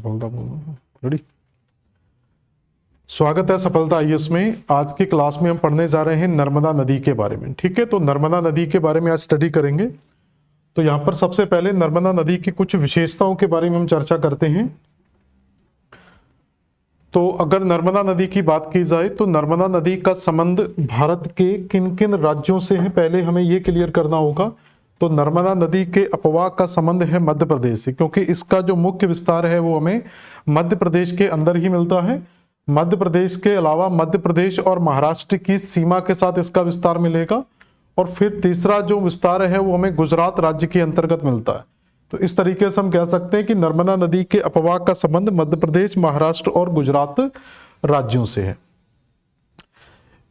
सफलता रेडी। स्वागत है सफलता आईएएस में। आज की क्लास में हम पढ़ने जा रहे हैं नर्मदा नदी के बारे में। ठीक है, तो नर्मदा नदी के बारे में आज स्टडी करेंगे। तो यहाँ पर सबसे पहले नर्मदा नदी की कुछ विशेषताओं के बारे में हम चर्चा करते हैं। तो अगर नर्मदा नदी की बात की जाए तो नर्मदा नदी का संबंध भारत के किन किन राज्यों से है, पहले हमें ये क्लियर करना होगा। तो नर्मदा नदी के अपवाह का संबंध है मध्य प्रदेश से, क्योंकि इसका जो मुख्य विस्तार है वो हमें मध्य प्रदेश के अंदर ही मिलता है। मध्य प्रदेश के अलावा मध्य प्रदेश और महाराष्ट्र की सीमा के साथ इसका विस्तार मिलेगा। और फिर तीसरा जो विस्तार है वो हमें गुजरात राज्य के अंतर्गत मिलता है। तो इस तरीके से हम कह सकते हैं कि नर्मदा नदी के अपवाह का संबंध मध्य प्रदेश, महाराष्ट्र और गुजरात राज्यों से है।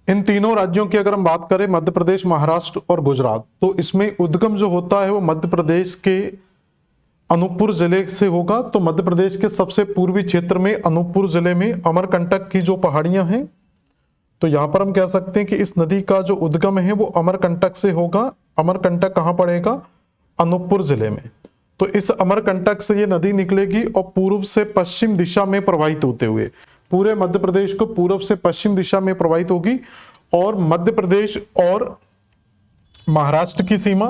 इन तीनों राज्यों की अगर हम बात करें, मध्य प्रदेश, महाराष्ट्र और गुजरात, तो इसमें उद्गम जो होता है वो मध्य प्रदेश के अनूपपुर जिले से होगा। तो मध्य प्रदेश के सबसे पूर्वी क्षेत्र में अनूपपुर जिले में अमरकंटक की जो पहाड़ियां हैं, तो यहां पर हम कह सकते हैं कि इस नदी का जो उद्गम है वो अमरकंटक से होगा। अमरकंटक कहां पड़ेगा? अनूपपुर जिले में। तो इस अमरकंटक से ये नदी निकलेगी और पूर्व से पश्चिम दिशा में प्रवाहित होते हुए पूरे मध्य प्रदेश को पूर्व से पश्चिम दिशा में प्रवाहित होगी और मध्य प्रदेश और महाराष्ट्र की सीमा,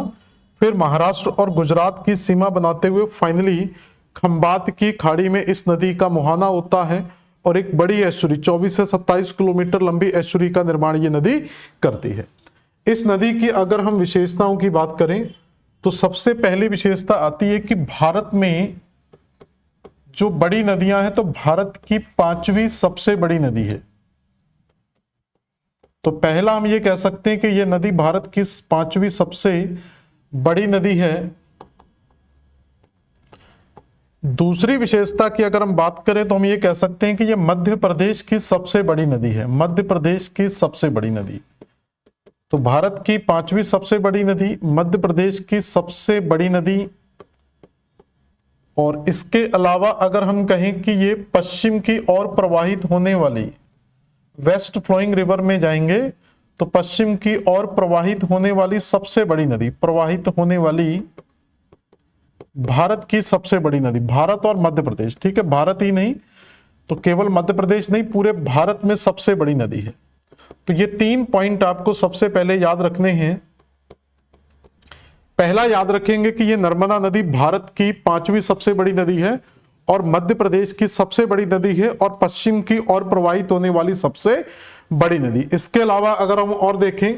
फिर महाराष्ट्र और गुजरात की सीमा बनाते हुए फाइनली खंबात की खाड़ी में इस नदी का मुहाना होता है और एक बड़ी एस्चुरी 24 से 27 किलोमीटर लंबी एस्चुरी का निर्माण ये नदी करती है। इस नदी की अगर हम विशेषताओं की बात करें तो सबसे पहली विशेषता आती है कि भारत में जो बड़ी नदियां हैं तो भारत की 5वीं सबसे बड़ी नदी है। तो पहला हम ये कह सकते हैं कि यह नदी भारत की 5वीं सबसे बड़ी नदी है। दूसरी विशेषता की अगर हम बात करें तो हम ये कह सकते हैं कि यह मध्य प्रदेश की सबसे बड़ी नदी है। मध्य प्रदेश की सबसे बड़ी नदी, तो भारत की 5वीं सबसे बड़ी नदी, मध्य प्रदेश की सबसे बड़ी नदी। और इसके अलावा अगर हम कहें कि ये पश्चिम की ओर प्रवाहित होने वाली वेस्ट फ्लोइंग रिवर में जाएंगे तो पश्चिम की ओर प्रवाहित होने वाली सबसे बड़ी नदी, प्रवाहित होने वाली भारत की सबसे बड़ी नदी, भारत और मध्य प्रदेश। ठीक है, भारत ही नहीं तो केवल मध्य प्रदेश नहीं, पूरे भारत में सबसे बड़ी नदी है। तो ये 3 पॉइंट आपको सबसे पहले याद रखने हैं। पहला याद रखेंगे कि ये नर्मदा नदी भारत की 5वीं सबसे बड़ी नदी है और मध्य प्रदेश की सबसे बड़ी नदी है और पश्चिम की ओर प्रवाहित होने वाली सबसे बड़ी नदी। इसके अलावा अगर हम और देखें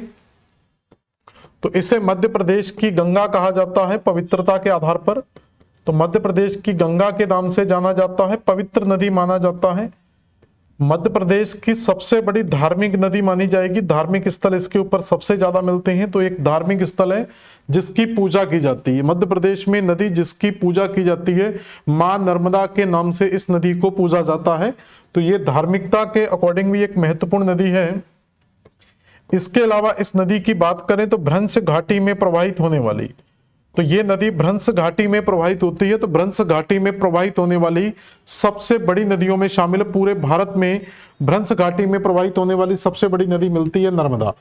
तो इसे मध्य प्रदेश की गंगा कहा जाता है पवित्रता के आधार पर। तो मध्य प्रदेश की गंगा के नाम से जाना जाता है, पवित्र नदी माना जाता है। मध्य प्रदेश की सबसे बड़ी धार्मिक नदी मानी जाएगी। धार्मिक स्थल इसके ऊपर सबसे ज्यादा मिलते हैं। तो एक धार्मिक स्थल है जिसकी पूजा की जाती है मध्य प्रदेश में, नदी जिसकी पूजा की जाती है, मां नर्मदा के नाम से इस नदी को पूजा जाता है। तो ये धार्मिकता के अकॉर्डिंग भी एक महत्वपूर्ण नदी है। इसके अलावा इस नदी की बात करें तो भ्रंश घाटी में प्रवाहित होने वाली, तो ये नदी भ्रंश घाटी में प्रवाहित होती है। तो भ्रंश घाटी में प्रवाहित होने वाली सबसे बड़ी नदियों में शामिल है। पूरे भारत में भ्रंश घाटी में प्रवाहित होने वाली सबसे बड़ी नदी मिलती है नर्मदा।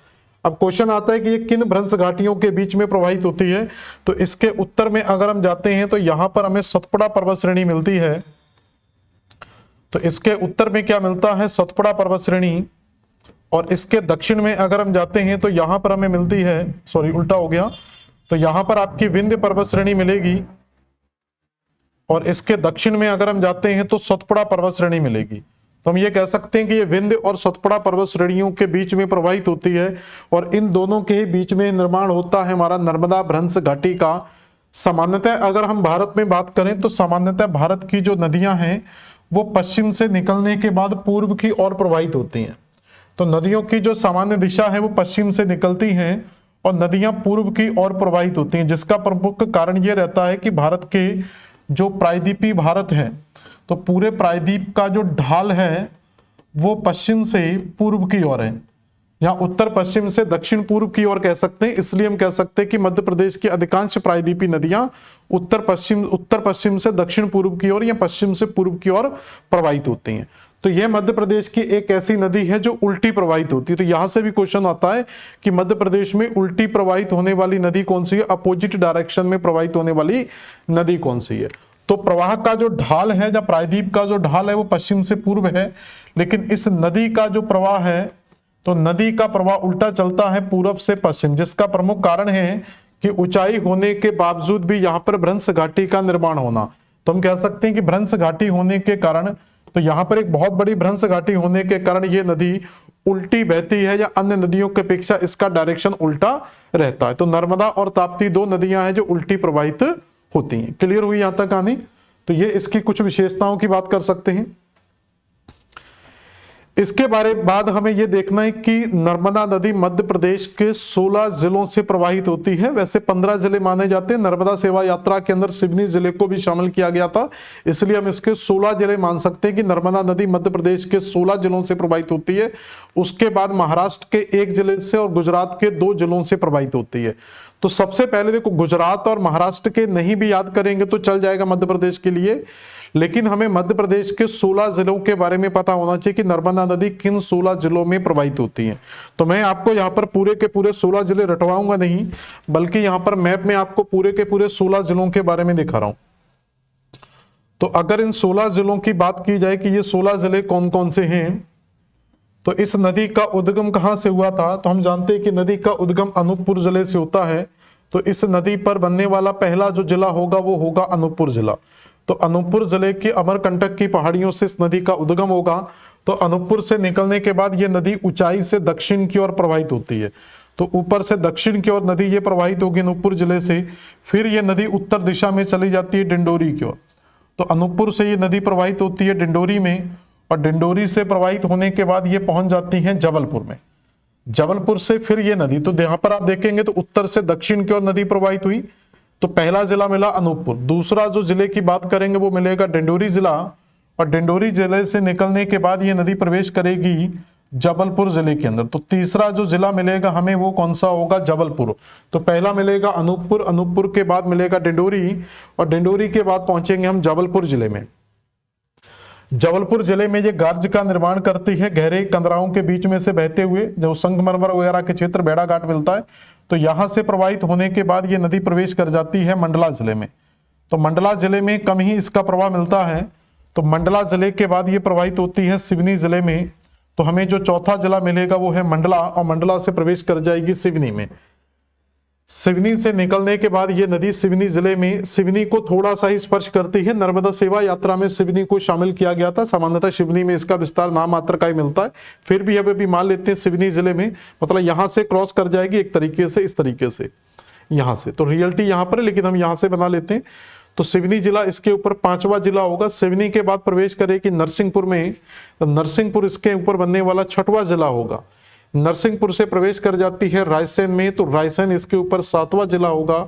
अब क्वेश्चन आता है कि ये किन भ्रंश घाटियों के बीच में प्रवाहित होती है। तो इसके उत्तर में अगर हम जाते हैं तो यहां पर हमें सतपुड़ा पर्वत श्रेणी मिलती है। तो इसके उत्तर में क्या मिलता है? सतपुड़ा पर्वत श्रेणी। और इसके दक्षिण में अगर हम जाते हैं तो यहां पर हमें मिलती है, सॉरी उल्टा हो गया, तो यहां पर आपकी विंध्य पर्वत श्रेणी मिलेगी। और इसके दक्षिण में अगर हम जाते हैं तो सतपुड़ा पर्वत श्रेणी मिलेगी। तो हम ये कह सकते हैं कि ये विंध्य और सतपुड़ा पर्वत श्रेणियों के बीच में प्रवाहित होती है और इन दोनों के बीच में निर्माण होता है हमारा नर्मदा भ्रंश घाटी का। सामान्यतः अगर हम भारत में बात करें तो सामान्यतः भारत की जो नदियां हैं वो पश्चिम से निकलने के बाद पूर्व की ओर प्रवाहित होती हैं। तो नदियों की जो सामान्य दिशा है वो पश्चिम से निकलती हैं और नदियां पूर्व की ओर प्रवाहित होती हैं, जिसका प्रमुख कारण यह रहता है कि भारत के जो प्रायद्वीपीय भारत है तो पूरे प्रायद्वीप का जो ढाल है वो पश्चिम से पूर्व की ओर है। यहाँ उत्तर पश्चिम से दक्षिण पूर्व की ओर कह सकते हैं। इसलिए हम कह सकते हैं कि मध्य प्रदेश की अधिकांश प्रायद्वीपीय नदियां उत्तर पश्चिम से दक्षिण पूर्व की ओर या पश्चिम से पूर्व की ओर प्रवाहित होती हैं। तो यह मध्य प्रदेश की एक ऐसी नदी है जो उल्टी प्रवाहित होती है। तो यहां से भी क्वेश्चन आता है कि मध्य प्रदेश में उल्टी प्रवाहित होने वाली नदी कौन सी है, अपोजिट डायरेक्शन में प्रवाहित होने वाली नदी कौन सी है। तो प्रवाह का जो ढाल है या प्रायद्वीप का जो ढाल है वो पश्चिम से पूर्व है, लेकिन इस नदी का जो प्रवाह है तो नदी का प्रवाह उल्टा चलता है पूर्व से पश्चिम, जिसका प्रमुख कारण है कि ऊंचाई होने के बावजूद भी यहाँ पर भ्रंश घाटी का निर्माण होना। तो हम कह सकते हैं कि भ्रंश घाटी होने के कारण, तो यहाँ पर एक बहुत बड़ी भ्रंश घाटी होने के कारण ये नदी उल्टी बहती है या अन्य नदियों की अपेक्षा इसका डायरेक्शन उल्टा रहता है। तो नर्मदा और ताप्ती दो नदियां हैं जो उल्टी प्रवाहित होती हैं। क्लियर हुई यहां तक कहानी? तो ये इसकी कुछ विशेषताओं की बात कर सकते हैं। इसके बाद हमें यह देखना है कि नर्मदा नदी मध्य प्रदेश के 16 जिलों से प्रवाहित होती है। वैसे 15 जिले माने जाते हैं। नर्मदा सेवा यात्रा के अंदर सिवनी जिले को भी शामिल किया गया था, इसलिए हम इसके 16 जिले मान सकते हैं कि नर्मदा नदी मध्य प्रदेश के 16 जिलों से प्रवाहित होती है। उसके बाद महाराष्ट्र के 1 जिले से और गुजरात के 2 जिलों से प्रवाहित होती है। तो सबसे पहले देखो, गुजरात और महाराष्ट्र के नहीं भी याद करेंगे तो चल जाएगा मध्य प्रदेश के लिए, लेकिन हमें मध्य प्रदेश के 16 जिलों के बारे में पता होना चाहिए कि नर्मदा नदी किन 16 जिलों में प्रवाहित होती है। तो मैं आपको यहाँ पर पूरे के पूरे 16 जिले रटवाऊंगा नहीं, बल्कि यहाँ पर मैप में आपको पूरे के पूरे 16 जिलों के बारे में दिखा रहा हूं। तो अगर इन 16 जिलों की बात की जाए कि ये 16 जिले कौन कौन से हैं, तो इस नदी का उद्गम कहां से हुआ था, तो हम जानते हैं कि नदी का उद्गम अनूपपुर जिले से होता है। तो इस नदी पर बनने वाला पहला जो जिला होगा वो होगा अनूपपुर जिला। तो अनूपपुर जिले की अमरकंटक की पहाड़ियों से इस नदी का उद्गम होगा। तो अनूपपुर से निकलने के बाद ये नदी ऊंचाई से दक्षिण की ओर प्रवाहित होती है। तो ऊपर से दक्षिण की ओर नदी ये प्रवाहित होगी अनूपपुर जिले से। फिर ये नदी उत्तर दिशा में चली जाती है डिंडोरी की ओर। तो अनूपपुर से ये नदी प्रवाहित होती है डिंडोरी में, और डिंडोरी से प्रवाहित होने के बाद ये पहुंच जाती है जबलपुर में। जबलपुर से फिर ये नदी, तो यहाँ पर आप देखेंगे तो उत्तर से दक्षिण की ओर नदी प्रवाहित हुई। तो पहला जिला मिला अनूपपुर। दूसरा जो जिले की बात करेंगे वो मिलेगा डिंडोरी जिला, और डिंडोरी जिले से निकलने के बाद ये नदी प्रवेश करेगी जबलपुर जिले के अंदर। तो तीसरा जो जिला मिलेगा हमें वो कौन सा होगा, जबलपुर। तो पहला मिलेगा अनूपपुर, अनूपपुर के बाद मिलेगा डिंडोरी, और डिंडोरी के बाद पहुंचेंगे हम जबलपुर जिले में। जबलपुर जिले में ये गार्ज का निर्माण करती है, गहरे कंदराओं के बीच में से बहते हुए, जो संगमरमर वगैरह के क्षेत्र बेड़ा घाट मिलता है। तो यहां से प्रवाहित होने के बाद ये नदी प्रवेश कर जाती है मंडला जिले में। तो मंडला जिले में कम ही इसका प्रवाह मिलता है। तो मंडला जिले के बाद ये प्रवाहित होती है सिवनी जिले में। तो हमें जो चौथा जिला मिलेगा वो है मंडला, और मंडला से प्रवेश कर जाएगी सिवनी में। सिवनी से निकलने के बाद ये नदी सिवनी जिले में, सिवनी को थोड़ा सा ही स्पर्श करती है। नर्मदा सेवा यात्रा में सिवनी को शामिल किया गया था। सामान्यतः सिवनी में इसका विस्तार नाम मात्र का ही मिलता है, फिर भी अब भी मान लेते हैं सिवनी जिले में, मतलब यहां से क्रॉस कर जाएगी एक तरीके से, इस तरीके से यहां से। तो रियलिटी यहां पर है, लेकिन हम यहां से बना लेते हैं। तो सिवनी जिला इसके ऊपर 5वां जिला होगा। सिवनी के बाद प्रवेश करेगी नरसिंहपुर में, तो नरसिंहपुर इसके ऊपर बनने वाला 6वां जिला होगा। नरसिंहपुर से प्रवेश कर जाती है रायसेन में, तो रायसेन इसके ऊपर 7वां जिला होगा।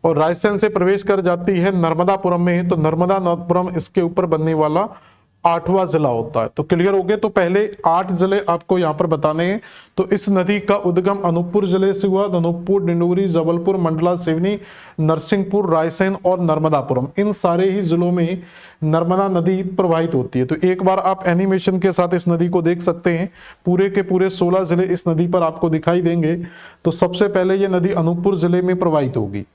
और रायसेन से प्रवेश कर जाती है नर्मदापुरम में, तो नर्मदापुरम इसके ऊपर बनने वाला 8वां जिला होता है। तो क्लियर हो गए? तो पहले 8 जिले आपको यहां पर बताने हैं। तो इस नदी का उद्गम अनूपपुर जिले से हुआ। अनूपपुर, डिंडोरी, जबलपुर, मंडला, सिवनी, नरसिंहपुर, रायसेन और नर्मदापुरम, इन सारे ही जिलों में नर्मदा नदी प्रवाहित होती है। तो एक बार आप एनिमेशन के साथ इस नदी को देख सकते हैं। पूरे के पूरे 16 जिले इस नदी पर आपको दिखाई देंगे। तो सबसे पहले ये नदी अनूपपुर जिले में प्रवाहित होगी।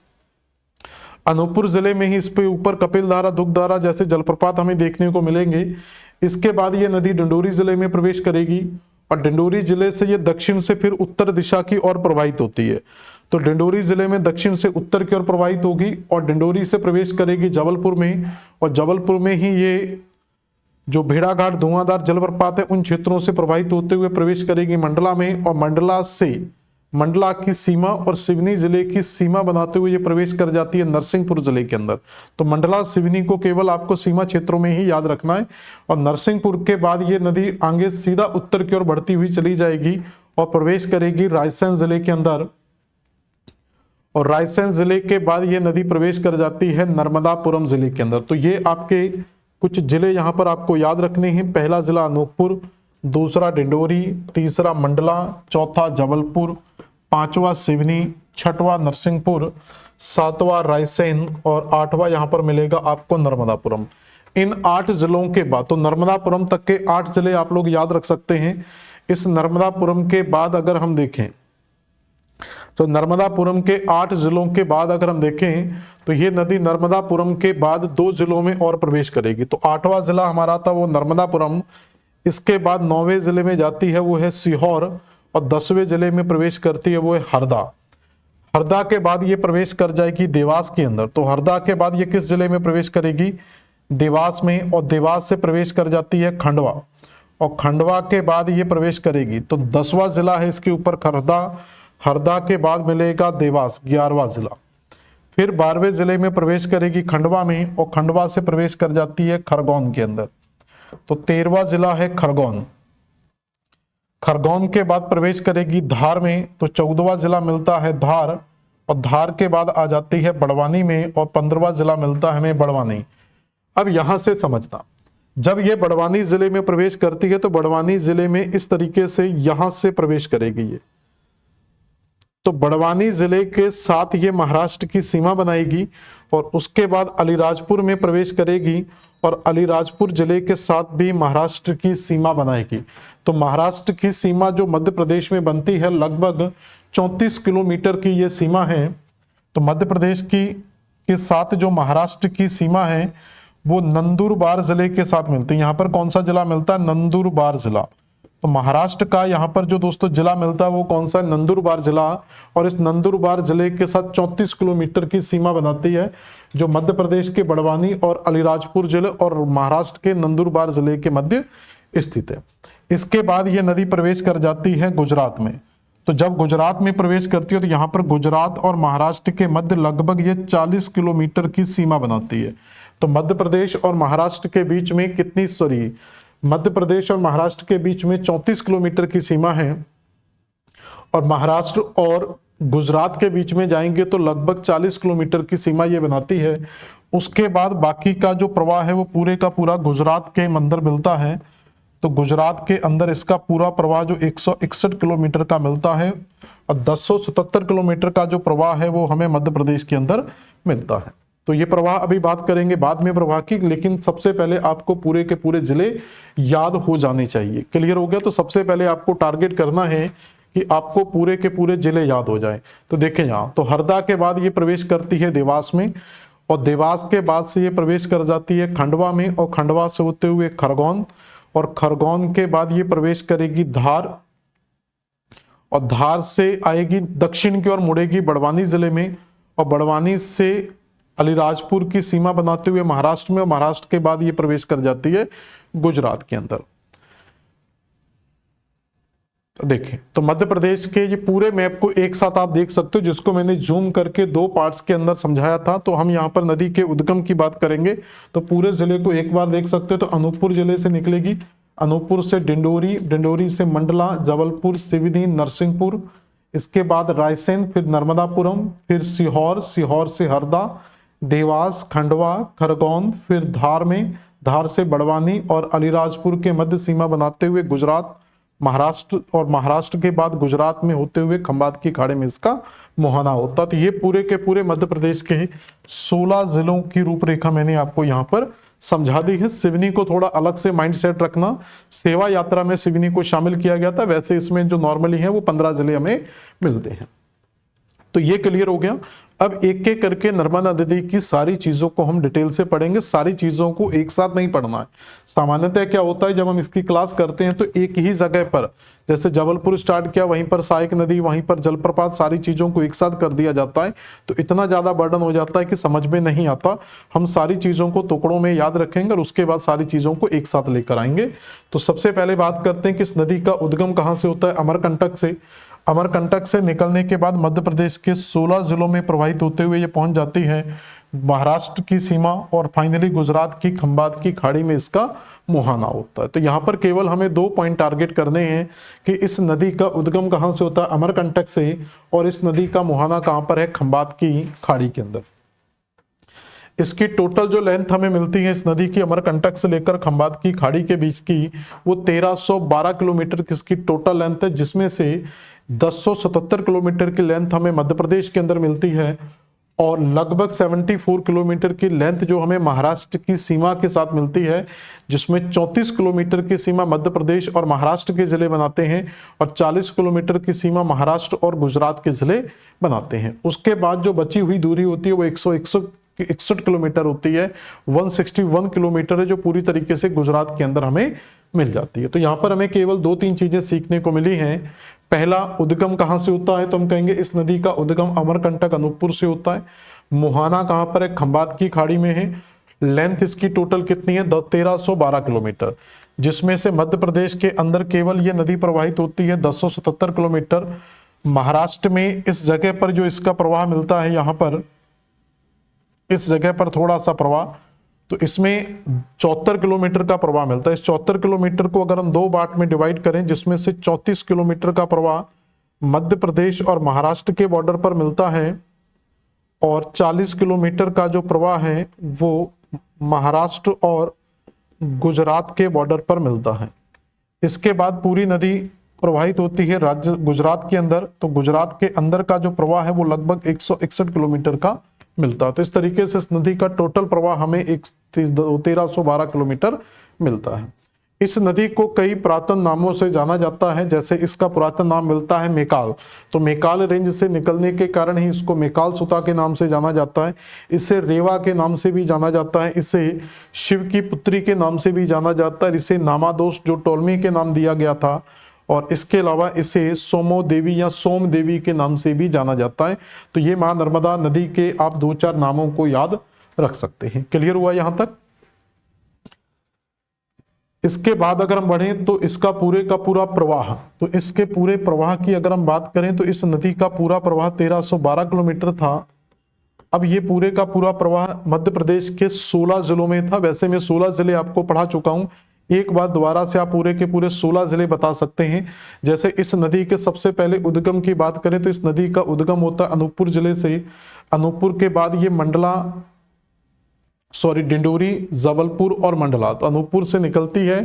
अनूपपुर जिले में ही इस पे ऊपर कपिलधारा, दुग्धारा जैसे जलप्रपात हमें देखने को मिलेंगे। इसके बाद ये नदी डिंडोरी जिले में प्रवेश करेगी, और डिंडोरी जिले से ये दक्षिण से फिर उत्तर दिशा की ओर प्रवाहित होती है। तो डिंडोरी जिले में दक्षिण से उत्तर की ओर प्रवाहित होगी, और डिंडोरी से प्रवेश करेगी जबलपुर में, और जबलपुर में ही ये जो भेड़ाघाट धुआंधार जलप्रपात है उन क्षेत्रों से प्रवाहित होते हुए प्रवेश करेगी मंडला में, और मंडला से मंडला की सीमा और सिवनी जिले की सीमा बनाते हुए ये प्रवेश कर जाती है नरसिंहपुर जिले के अंदर। तो मंडला सिवनी को केवल आपको सीमा क्षेत्रों में ही याद रखना है। और नरसिंहपुर के बाद ये नदी आगे सीधा उत्तर की ओर बढ़ती हुई चली जाएगी और प्रवेश करेगी रायसेन जिले के अंदर। और रायसेन जिले के बाद ये नदी प्रवेश कर जाती है नर्मदापुरम जिले के अंदर। तो ये आपके कुछ जिले यहाँ पर आपको याद रखने हैं। पहला जिला अनूपपुर, दूसरा डिंडोरी, तीसरा मंडला, चौथा जबलपुर, 5वां सिवनी, 6वां नरसिंहपुर, 7वां रायसेन और 8वां यहां पर मिलेगा आपको नर्मदापुरम। इन 8 जिलों के बाद, तो नर्मदापुरम तक के 8 जिले आप लोग याद रख सकते हैं। इस नर्मदापुरम के बाद अगर हम देखें, तो नर्मदापुरम के 8 जिलों के बाद अगर हम देखें तो ये नदी नर्मदापुरम के बाद 2 जिलों में और प्रवेश करेगी। तो 8वां जिला हमारा था वो नर्मदापुरम, इसके बाद 9वें जिले में जाती है वो है सीहोर, और 10वें जिले में प्रवेश करती है वो है हरदा। हरदा के बाद ये प्रवेश कर जाएगी देवास के अंदर। तो हरदा के बाद ये किस जिले में प्रवेश करेगी? देवास में, और देवास से प्रवेश कर जाती है खंडवा, और खंडवा के बाद ये प्रवेश करेगी। तो 10वां जिला है इसके ऊपर हरदा। हरदा के बाद मिलेगा देवास, 11वां जिला। फिर 12वें जिले में प्रवेश करेगी खंडवा में, और खंडवा से प्रवेश कर जाती है खरगोन के अंदर। तो 13वां जिला है खरगोन। खरगोन के बाद प्रवेश करेगी धार में, तो 14वां जिला मिलता है धार, और धार के बाद आ जाती है बड़वानी में, और 15वां जिला मिलता है हमें बड़वानी। अब यहां से समझना, जब ये बड़वानी जिले में प्रवेश करती है तो बड़वानी जिले में इस तरीके से यहां से प्रवेश करेगी ये। तो बड़वानी जिले के साथ ये महाराष्ट्र की सीमा बनाएगी, और उसके बाद अलीराजपुर में प्रवेश करेगी, और अलीराजपुर जिले के साथ भी महाराष्ट्र की सीमा बनाएगी। तो महाराष्ट्र की सीमा जो मध्य प्रदेश में बनती है लगभग 34 किलोमीटर की ये सीमा है। तो मध्य प्रदेश की के साथ जो महाराष्ट्र की सीमा है वो नंदुरबार जिले के साथ मिलती है। यहाँ पर कौन सा जिला मिलता है? नंदुरबार जिला। तो महाराष्ट्र का यहाँ पर जो दोस्तों जिला मिलता है वो कौन सा है? नंदुरबार जिला। और इस नंदुरबार जिले के साथ 34 किलोमीटर की सीमा बनाती है, जो मध्य प्रदेश के बड़वानी और अलीराजपुर जिले और महाराष्ट्र के नंदुरबार जिले के मध्य स्थित है। इसके बाद ये नदी प्रवेश कर जाती है गुजरात में। तो जब गुजरात में प्रवेश करती है तो यहाँ पर गुजरात और महाराष्ट्र के मध्य लगभग ये 40 किलोमीटर की सीमा बनाती है। तो मध्य प्रदेश और महाराष्ट्र के बीच में कितनी, मध्य प्रदेश और महाराष्ट्र के बीच में 34 किलोमीटर की सीमा है, और महाराष्ट्र और गुजरात के बीच में जाएंगे तो लगभग 40 किलोमीटर की सीमा ये बनाती है। उसके बाद बाकी का जो प्रवाह है वो पूरे का पूरा गुजरात के अंदर मिलता है। तो गुजरात के अंदर इसका पूरा प्रवाह जो 161 किलोमीटर का मिलता है, और 1077 किलोमीटर का जो प्रवाह है वो हमें मध्य प्रदेश के अंदर मिलता है। तो ये प्रवाह अभी बात करेंगे बाद में प्रवाह की, लेकिन सबसे पहले आपको पूरे के पूरे जिले याद हो जाने चाहिए। क्लियर हो गया? तो सबसे पहले आपको टारगेट करना है कि आपको पूरे के पूरे जिले याद हो जाएं। तो देखें यहाँ, तो हरदा के बाद ये प्रवेश करती है देवास में, और देवास के बाद से ये प्रवेश कर जाती है खंडवा में, और खंडवा से होते हुए खरगोन, और खरगोन के बाद ये प्रवेश करेगी धार, और धार से आएगी दक्षिण की ओर मुड़ेगी बड़वानी जिले में, और बड़वानी से अलीराजपुर की सीमा बनाते हुए महाराष्ट्र में, और महाराष्ट्र के बाद ये प्रवेश कर जाती है गुजरात के अंदर। तो देखें, तो मध्य प्रदेश के ये पूरे मैप को एक साथ आप देख सकते हो, जिसको मैंने जूम करके 2 पार्ट्स के अंदर समझाया था। तो हम यहाँ पर नदी के उद्गम की बात करेंगे, तो पूरे जिले को एक बार देख सकते हो। तो अनूपपुर जिले से निकलेगी, अनूपपुर से डिंडोरी, डिंडोरी से मंडला, जबलपुर, सिवनी, नरसिंहपुर, इसके बाद रायसेन, फिर नर्मदापुरम, फिर सीहोर, सीहोर से हरदा, देवास, खंडवा, खरगोन, फिर धार में, धार से बड़वानी और अलीराजपुर के मध्य सीमा बनाते हुए गुजरात, महाराष्ट्र, और महाराष्ट्र के बाद गुजरात में होते हुए खंबात की खाड़ी में इसका मुहाना होता। तो ये पूरे के पूरे मध्य प्रदेश के 16 जिलों की रूपरेखा मैंने आपको यहाँ पर समझा दी है। सिवनी को थोड़ा अलग से माइंडसेट रखना, सेवा यात्रा में सिवनी को शामिल किया गया था, वैसे इसमें जो नॉर्मली है वो 15 जिले हमें मिलते हैं। तो ये क्लियर हो गया। अब एक एक करके नर्मदा नदी की सारी चीजों को हम डिटेल से पढ़ेंगे। सारी चीजों को एक साथ नहीं पढ़ना है। सामान्यतः क्या होता है, जब हम इसकी क्लास करते हैं तो एक ही जगह पर, जैसे जबलपुर स्टार्ट किया, वहीं पर सहायक नदी, वहीं पर जलप्रपात, सारी चीजों को एक साथ कर दिया जाता है। तो इतना ज्यादा बर्डन हो जाता है कि समझ में नहीं आता। हम सारी चीजों को टुकड़ों में याद रखेंगे और उसके बाद सारी चीजों को एक साथ लेकर आएंगे। तो सबसे पहले बात करते हैं कि इस नदी का उद्गम कहाँ से होता है? अमरकंटक से। अमरकंटक से निकलने के बाद मध्य प्रदेश के 16 जिलों में प्रवाहित होते हुए ये पहुंच जाती है महाराष्ट्र की सीमा, और फाइनली गुजरात की खंबात की खाड़ी में इसका मुहाना होता है। तो यहाँ पर केवल हमें 2 पॉइंट टारगेट करने हैं कि इस नदी का उद्गम कहाँ से होता है? अमरकंटक से, और इस नदी का मुहाना कहाँ पर है? खंबात की खाड़ी के अंदर। इसकी टोटल जो लेंथ हमें मिलती है इस नदी की, अमरकंटक से लेकर खंबात की खाड़ी के बीच की, वो 1312 किलोमीटर की इसकी टोटल लेंथ है, जिसमें से 1077 किलोमीटर की लेंथ हमें मध्य प्रदेश के अंदर मिलती है, और लगभग 74 किलोमीटर की लेंथ जो हमें महाराष्ट्र की सीमा के साथ मिलती है, जिसमें 34 किलोमीटर की सीमा मध्य प्रदेश और महाराष्ट्र के जिले बनाते हैं और 40 किलोमीटर की सीमा महाराष्ट्र और गुजरात के जिले बनाते हैं। उसके बाद जो बची हुई दूरी होती है वो 161 किलोमीटर होती है, 161 किलोमीटर है, जो पूरी तरीके से गुजरात के अंदर हमें मिल जाती है। तो यहाँ पर हमें केवल 2-3 चीजें सीखने को मिली हैं। पहला, उद्गम कहाँ से होता है, तो हम कहेंगे इस नदी का उद्गम अमरकंटक अनूपपुर से होता है। मुहाना कहाँ पर है, खंबात की खाड़ी में है। लेंथ इसकी टोटल कितनी है, 1312 किलोमीटर, जिसमें से मध्य प्रदेश के अंदर केवल ये नदी प्रवाहित होती है 1077 किलोमीटर। महाराष्ट्र में इस जगह पर जो इसका प्रवाह मिलता है, यहाँ पर इस जगह पर थोड़ा सा प्रवाह, तो इसमें 74 किलोमीटर का प्रवाह मिलता है। इस 74 किलोमीटर को अगर हम 2 पार्ट में डिवाइड करें, जिसमें से 34 किलोमीटर का प्रवाह मध्य प्रदेश और महाराष्ट्र के बॉर्डर पर मिलता है और 40 किलोमीटर का जो प्रवाह है वो महाराष्ट्र और गुजरात के बॉर्डर पर मिलता है। इसके बाद पूरी नदी प्रवाहित होती है राज्य गुजरात के अंदर, तो गुजरात के अंदर का जो प्रवाह है वो लगभग 161 किलोमीटर का मिलता है। तो इस तरीके से इस नदी का टोटल प्रवाह हमें 1312 किलोमीटर मिलता है। इस नदी को कई पुरातन नामों से जाना जाता है, जैसे इसका पुरातन नाम मिलता है मेकाल, तो मेकाल रेंज से निकलने के कारण ही इसको मेकाल सुता के नाम से जाना जाता है। इसे रेवा के नाम से भी जाना जाता है, इसे शिव की पुत्री के नाम से भी जाना जाता है, इसे नामादोष जो टोलमी के नाम दिया गया था, और इसके अलावा इसे सोमो देवी या सोम देवी के नाम से भी जाना जाता है। तो ये मां नर्मदा नदी के आप 2-4 नामों को याद रख सकते हैं। क्लियर हुआ यहां तक? इसके बाद अगर हम बढ़ें तो इसका पूरे का पूरा प्रवाह, तो इसके पूरे प्रवाह की अगर हम बात करें तो इस नदी का पूरा प्रवाह 1312 किलोमीटर था। अब ये पूरे का पूरा प्रवाह मध्य प्रदेश के 16 जिलों में था। वैसे मैं 16 जिले आपको पढ़ा चुका हूं, एक बार दोबारा से आप पूरे के पूरे 16 जिले बता सकते हैं। जैसे इस नदी के सबसे पहले उद्गम की बात करें तो इस नदी का उद्गम होता है अनूपपुर जिले से। अनूपपुर के बाद ये डिंडोरी, जबलपुर और मंडला, तो अनूपपुर से निकलती है,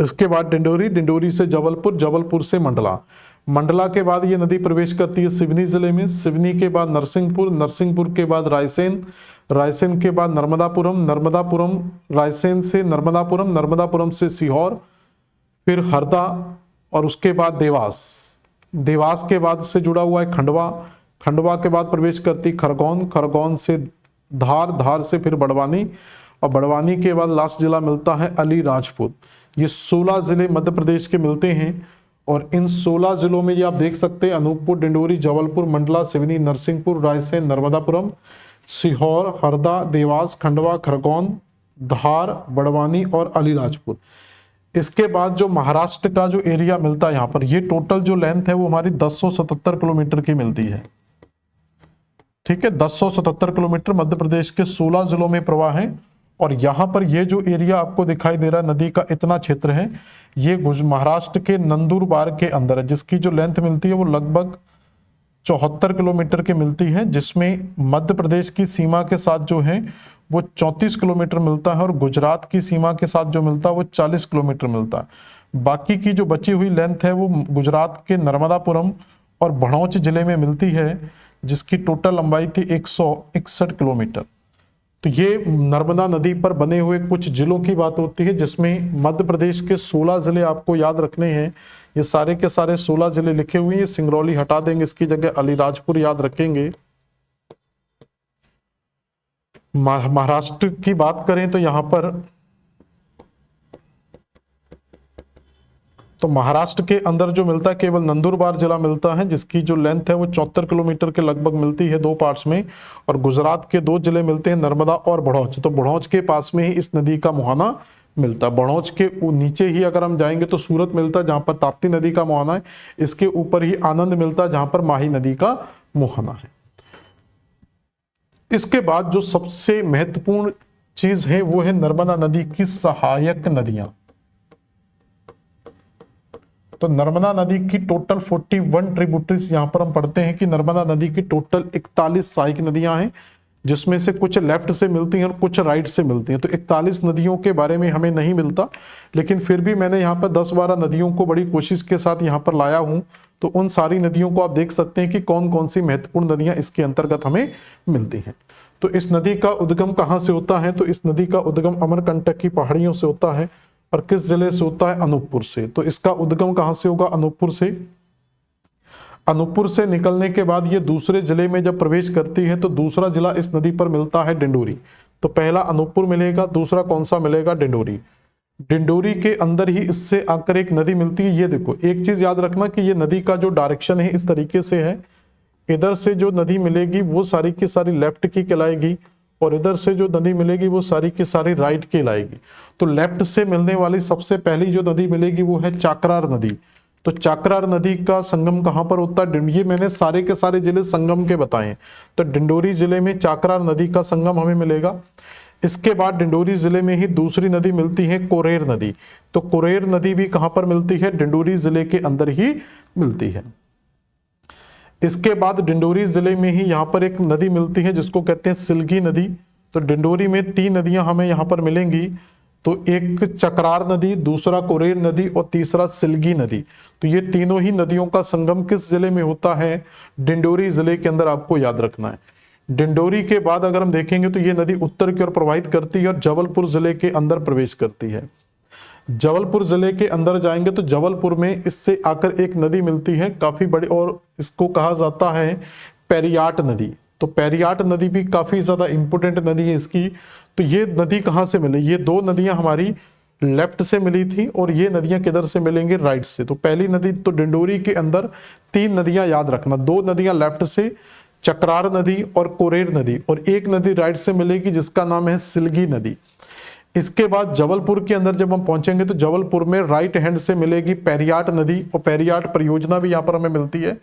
इसके बाद डिंडोरी, डिंडोरी से जबलपुर, जबलपुर से मंडला, मंडला के बाद ये नदी प्रवेश करती है सिवनी जिले में, सिवनी के बाद नरसिंहपुर, नरसिंहपुर के बाद रायसेन, रायसेन के बाद नर्मदापुरम, नर्मदापुरम रायसेन से नर्मदापुरम, नर्मदापुरम से सीहोर, फिर हरदा और उसके बाद देवास, देवास के बाद से जुड़ा हुआ है खंडवा, खंडवा के बाद प्रवेश करती खरगोन, खरगोन से धार, धार से फिर बड़वानी और बड़वानी के बाद लास्ट जिला मिलता है अलीराजपुर। ये 16 जिले मध्य प्रदेश के मिलते हैं और इन 16 जिलों में ये आप देख सकते हैं अनूपपुर, डिंडोरी, जबलपुर, मंडला, सिवनी, नरसिंहपुर, रायसेन, नर्मदापुरम, सीहोर, हरदा, देवास, खंडवा, खरगोन, धार, बड़वानी और अलीराजपुर। इसके बाद जो महाराष्ट्र का जो एरिया मिलता है यहाँ पर, ये टोटल जो लेंथ है वो हमारी 1077 किलोमीटर की मिलती है। ठीक है, 1077 किलोमीटर मध्य प्रदेश के 16 जिलों में प्रवाह है। और यहाँ पर ये जो एरिया आपको दिखाई दे रहा है नदी का, इतना क्षेत्र है, ये महाराष्ट्र के नंदुरबार के अंदर है, जिसकी जो लेंथ मिलती है वो लगभग 74 किलोमीटर की मिलती है, जिसमें मध्य प्रदेश की सीमा के साथ जो है वो 34 किलोमीटर मिलता है और गुजरात की सीमा के साथ जो मिलता है वो 40 किलोमीटर मिलता है। बाकी की जो बची हुई लेंथ है वो गुजरात के नर्मदापुरम और भड़ौच जिले में मिलती है, जिसकी टोटल लंबाई थी 161 किलोमीटर। तो ये नर्मदा नदी पर बने हुए कुछ जिलों की बात होती है, जिसमें मध्य प्रदेश के 16 जिले आपको याद रखने हैं। ये सारे के सारे 16 जिले लिखे हुए हैं, सिंगरौली हटा देंगे, इसकी जगह अलीराजपुर याद रखेंगे। महाराष्ट्र की बात करें तो यहां पर, तो महाराष्ट्र के अंदर जो मिलता है केवल नंदुरबार जिला मिलता है, जिसकी जो लेंथ है वो 74 किलोमीटर के लगभग मिलती है 2 पार्ट्स में। और गुजरात के 2 जिले मिलते हैं, नर्मदा और भड़ौच। तो भड़ौच के पास में ही इस नदी का मुहाना मिलता है। भड़ौच के नीचे ही अगर हम जाएंगे तो सूरत मिलता है, जहां पर ताप्ती नदी का मुहाना है। इसके ऊपर ही आनंद मिलता है, जहां पर माही नदी का मुहाना है। इसके बाद जो सबसे महत्वपूर्ण चीज है वो है नर्मदा नदी की सहायक नदियां। तो नर्मदा नदी की टोटल 41 ट्रिब्यूटरीज यहां पर हम पढ़ते हैं कि नर्मदा नदी की टोटल 41 सहायक नदियां हैं। जिसमें से कुछ लेफ्ट से मिलती हैं और कुछ राइट से मिलती हैं। तो 41 नदियों के बारे में हमें नहीं मिलता, लेकिन फिर भी मैंने यहाँ पर 10-12 नदियों को बड़ी कोशिश के साथ यहाँ पर लाया हूँ। तो उन सारी नदियों को आप देख सकते हैं कि कौन कौन सी महत्वपूर्ण नदियां इसके अंतर्गत हमें मिलती हैं। तो इस नदी का उद्गम कहाँ से होता है? तो इस नदी का उद्गम अमरकंटक की पहाड़ियों से होता है। और किस जिले से होता है? अनूपपुर से। तो इसका उद्गम कहाँ से होगा? अनूपपुर से। अनूपपुर से निकलने के बाद ये दूसरे जिले में जब प्रवेश करती है तो दूसरा जिला इस नदी पर मिलता है डिंडोरी। तो पहला अनूपपुर मिलेगा, दूसरा कौन सा मिलेगा? डिंडोरी। डिंडोरी के अंदर ही इससे आकर एक नदी मिलती है। ये देखो, एक चीज याद रखना कि ये नदी का जो डायरेक्शन है इस तरीके से है, इधर से जो नदी मिलेगी वो सारी की सारी लेफ्ट की कहलाएगी और इधर से जो नदी मिलेगी वो सारी की सारी राइट की कहलाएगी। तो लेफ्ट से मिलने वाली सबसे पहली जो नदी मिलेगी वो है चाकरार नदी। तो चाकरार नदी का संगम कहां पर होता है? ये मैंने सारे के सारे जिले संगम के बताए। तो डिंडोरी जिले में चाकरार नदी का संगम हमें मिलेगा। इसके बाद डिंडोरी जिले में ही दूसरी नदी मिलती है कोरेर नदी। तो कोरेर नदी भी कहां पर मिलती है? डिंडोरी जिले के अंदर ही मिलती है। इसके बाद डिंडोरी जिले में ही यहां पर एक नदी मिलती है जिसको कहते हैं सिलगी नदी। तो डिंडोरी में 3 नदियां हमें यहां पर मिलेंगी। तो एक चकरार नदी, दूसरा कोरेर नदी और तीसरा सिलगी नदी। तो ये तीनों ही नदियों का संगम किस जिले में होता है? डिंडोरी जिले के अंदर आपको याद रखना है। डिंडोरी के बाद अगर हम देखेंगे तो ये नदी उत्तर की ओर प्रवाहित करती है और जबलपुर जिले के अंदर प्रवेश करती है। जबलपुर जिले के अंदर जाएंगे तो जबलपुर में इससे आकर एक नदी मिलती है काफी बड़ी और इसको कहा जाता है पेरियाट नदी। तो पेरियाट नदी भी काफी ज्यादा इंपोर्टेंट नदी है इसकी। तो ये नदी कहां से मिली? ये 2 नदियां हमारी लेफ्ट से मिली थी और ये नदियां किधर से मिलेंगी? राइट से। तो पहली नदी तो डिंडोरी के अंदर 3 नदियां याद रखना, 2 नदियां लेफ्ट से, चकरार नदी और कोरेर नदी, और एक नदी राइट से मिलेगी जिसका नाम है सिलगी नदी। इसके बाद जबलपुर के अंदर जब हम पहुंचेंगे तो जबलपुर में राइट हैंड से मिलेगी पेरियाट नदी और पेरियाट परियोजना भी यहां पर हमें मिलती है।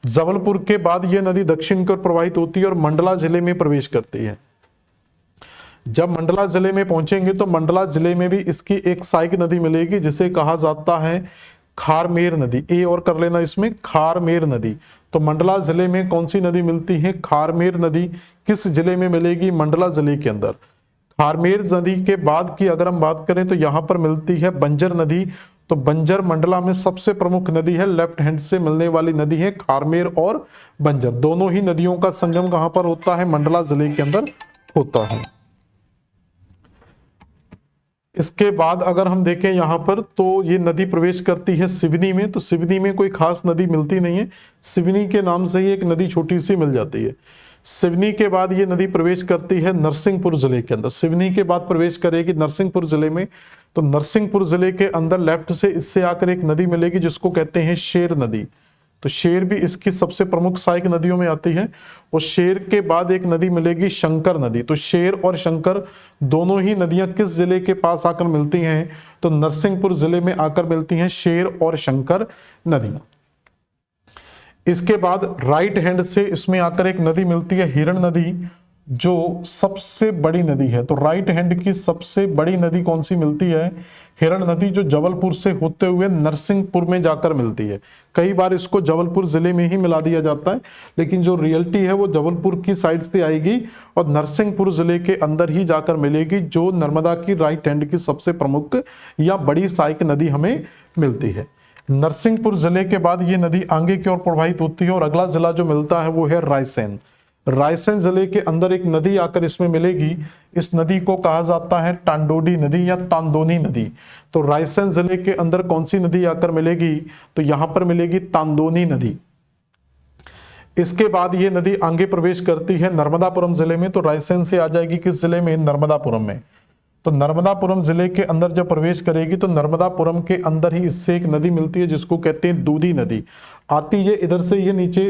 जबलपुर के बाद यह नदी दक्षिण की ओर प्रवाहित होती है और मंडला जिले में प्रवेश करती है। जब मंडला जिले में पहुंचेंगे तो मंडला जिले में भी इसकी एक सहायक नदी मिलेगी जिसे कहा जाता है खारमेर नदी। ए और कर लेना इसमें, खारमेर नदी। तो मंडला जिले में कौन सी नदी मिलती है? खारमेर नदी। किस जिले में मिलेगी? मंडला जिले के अंदर। खारमेर नदी के बाद की अगर हम बात करें तो यहां पर मिलती है बंजर नदी। तो बंजर मंडला में सबसे प्रमुख नदी है, लेफ्ट हैंड से मिलने वाली नदी है खारमेर और बंजर। दोनों ही नदियों का संगम कहां पर होता है? मंडला जिले के अंदर होता है। इसके बाद अगर हम देखें यहां पर तो ये नदी प्रवेश करती है सिवनी में। तो सिवनी में कोई खास नदी मिलती नहीं है, सिवनी के नाम से ही एक नदी छोटी सी मिल जाती है। सिवनी के बाद ये नदी प्रवेश करती है नरसिंहपुर जिले के अंदर। सिवनी के बाद प्रवेश करेगी नरसिंहपुर जिले में। तो नरसिंहपुर जिले के अंदर लेफ्ट से इससे आकर एक नदी मिलेगी जिसको कहते हैं शेर नदी। तो शेर भी इसकी सबसे प्रमुख सहायक नदियों में आती है। और शेर के बाद एक नदी मिलेगी शंकर नदी। तो शेर और शंकर दोनों ही नदियां किस जिले के पास आकर मिलती हैं? तो नरसिंहपुर जिले में आकर मिलती हैं शेर और शंकर नदियां। इसके बाद राइट हैंड से इसमें आकर एक नदी मिलती है हिरण नदी, जो सबसे बड़ी नदी है। तो राइट हैंड की सबसे बड़ी नदी कौन सी मिलती है? हिरण नदी, जो जबलपुर से होते हुए नरसिंहपुर में जाकर मिलती है। कई बार इसको जबलपुर जिले में ही मिला दिया जाता है, लेकिन जो रियलिटी है वो जबलपुर की साइड से आएगी और नरसिंहपुर जिले के अंदर ही जाकर मिलेगी, जो नर्मदा की राइट हैंड की सबसे प्रमुख या बड़ी सहायक नदी हमें मिलती है। नरसिंहपुर जिले के बाद ये नदी आगे की ओर प्रवाहित होती है और अगला जिला जो मिलता है वो है रायसेन। रायसेन जिले के अंदर एक नदी आकर इसमें मिलेगी। इस नदी को कहा जाता है टांडोडी नदी या तांदोनी नदी। तो रायसेन जिले के अंदर कौन सी नदी आकर मिलेगी? तो यहां पर मिलेगी तांदोनी नदी। इसके बाद ये नदी आगे प्रवेश करती है नर्मदापुरम जिले में। तो रायसेन से आ जाएगी किस जिले में? नर्मदापुरम में। तो नर्मदापुरम जिले के अंदर जब प्रवेश करेगी तो नर्मदापुरम के अंदर ही इससे एक नदी मिलती है जिसको कहते हैं दूधी नदी। आती है इधर से, ये नीचे